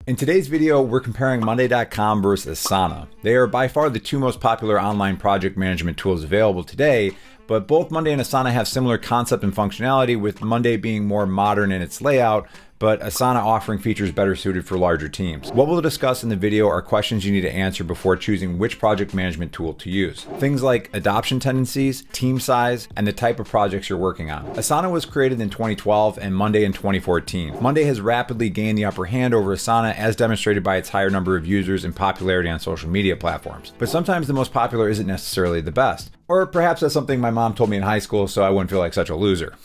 In today's video, we're comparing Monday.com versus Asana. They are by far the two most popular online project management tools available today, but both Monday and Asana have similar concept and functionality, with Monday being more modern in its layout, but Asana offering features better suited for larger teams. What we'll discuss in the video are questions you need to answer before choosing which project management tool to use. Things like adoption tendencies, team size, and the type of projects you're working on. Asana was created in 2012 and Monday in 2014. Monday has rapidly gained the upper hand over Asana, as demonstrated by its higher number of users and popularity on social media platforms. But sometimes the most popular isn't necessarily the best. Or perhaps that's something my mom told me in high school so I wouldn't feel like such a loser.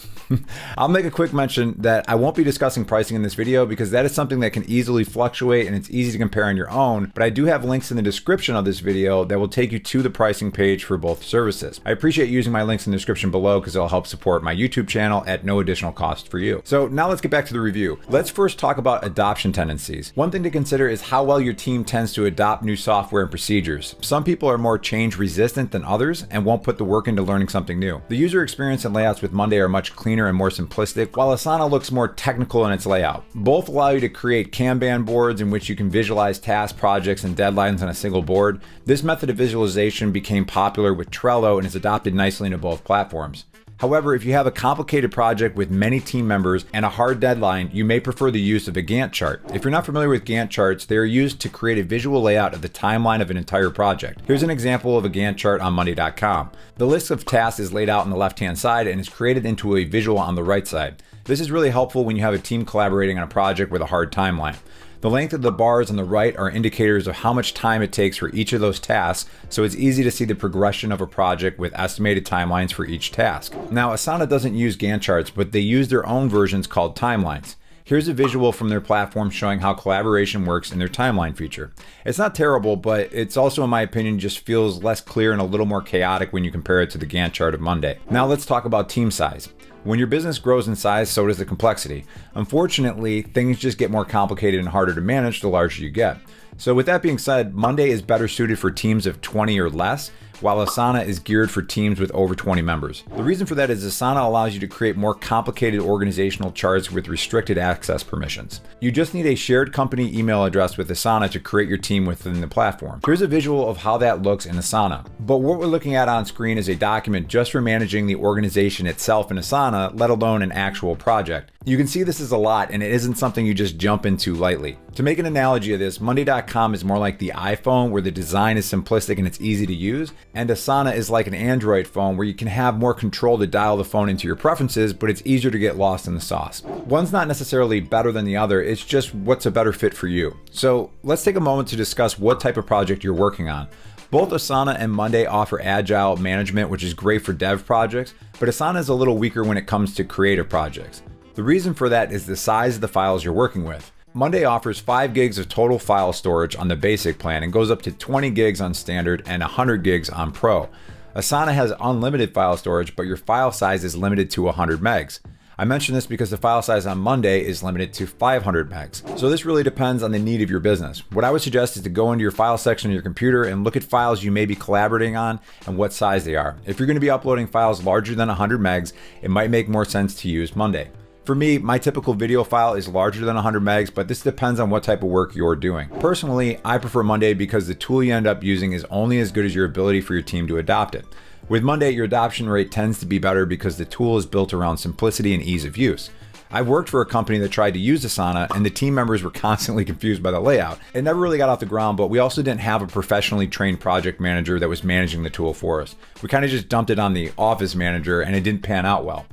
I'll make a quick mention that I won't be discussing pricing in this video because that is something that can easily fluctuate and it's easy to compare on your own, but I do have links in the description of this video that will take you to the pricing page for both services. I appreciate using my links in the description below because it'll help support my YouTube channel at no additional cost for you. So now let's get back to the review. Let's first talk about adoption tendencies. One thing to consider is how well your team tends to adopt new software and procedures. Some people are more change resistant than others and won't put the work into learning something new. The user experience and layouts with Monday are much cleaner and more simplistic, while Asana looks more technical in its layout. Both allow you to create Kanban boards in which you can visualize tasks, projects, and deadlines on a single board. This method of visualization became popular with Trello and is adopted nicely into both platforms. However, if you have a complicated project with many team members and a hard deadline, you may prefer the use of a Gantt chart. If you're not familiar with Gantt charts, they are used to create a visual layout of the timeline of an entire project. Here's an example of a Gantt chart on Monday.com. The list of tasks is laid out on the left-hand side and is created into a visual on the right side. This is really helpful when you have a team collaborating on a project with a hard timeline. The length of the bars on the right are indicators of how much time it takes for each of those tasks, so it's easy to see the progression of a project with estimated timelines for each task. Now, Asana doesn't use Gantt charts, but they use their own versions called timelines. Here's a visual from their platform showing how collaboration works in their timeline feature. It's not terrible, but it's also, in my opinion, just feels less clear and a little more chaotic when you compare it to the Gantt chart of Monday. Now let's talk about team size. When your business grows in size, so does the complexity. Unfortunately, things just get more complicated and harder to manage the larger you get. So with that being said, Monday is better suited for teams of 20 or less, while Asana is geared for teams with over 20 members. The reason for that is Asana allows you to create more complicated organizational charts with restricted access permissions. You just need a shared company email address with Asana to create your team within the platform. Here's a visual of how that looks in Asana. But what we're looking at on screen is a document just for managing the organization itself in Asana, let alone an actual project. You can see this is a lot, and it isn't something you just jump into lightly. To make an analogy of this, Monday.com is more like the iPhone, where the design is simplistic and it's easy to use, and Asana is like an Android phone where you can have more control to dial the phone into your preferences, but it's easier to get lost in the sauce. One's not necessarily better than the other, it's just what's a better fit for you. So let's take a moment to discuss what type of project you're working on. Both Asana and Monday offer agile management, which is great for dev projects, but Asana is a little weaker when it comes to creative projects. The reason for that is the size of the files you're working with. Monday offers 5 gigs of total file storage on the basic plan and goes up to 20 gigs on standard and 100 gigs on pro. Asana has unlimited file storage, but your file size is limited to 100 megs. I mention this because the file size on Monday is limited to 500 megs. So this really depends on the need of your business. What I would suggest is to go into your file section of your computer and look at files you may be collaborating on and what size they are. If you're going to be uploading files larger than 100 megs, it might make more sense to use Monday. For me, my typical video file is larger than 100 megs, but this depends on what type of work you're doing. Personally, I prefer Monday because the tool you end up using is only as good as your ability for your team to adopt it. With Monday, your adoption rate tends to be better because the tool is built around simplicity and ease of use. I've worked for a company that tried to use Asana, and the team members were constantly confused by the layout. It never really got off the ground, but we also didn't have a professionally trained project manager that was managing the tool for us. We kind of just dumped it on the office manager, and it didn't pan out well.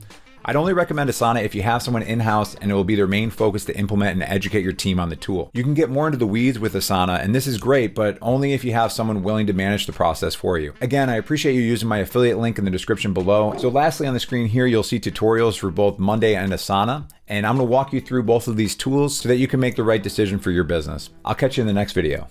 I'd only recommend Asana if you have someone in-house and it will be their main focus to implement and educate your team on the tool. You can get more into the weeds with Asana, and this is great, but only if you have someone willing to manage the process for you. Again, I appreciate you using my affiliate link in the description below. So lastly, on the screen here, you'll see tutorials for both Monday and Asana, and I'm going to walk you through both of these tools so that you can make the right decision for your business. I'll catch you in the next video.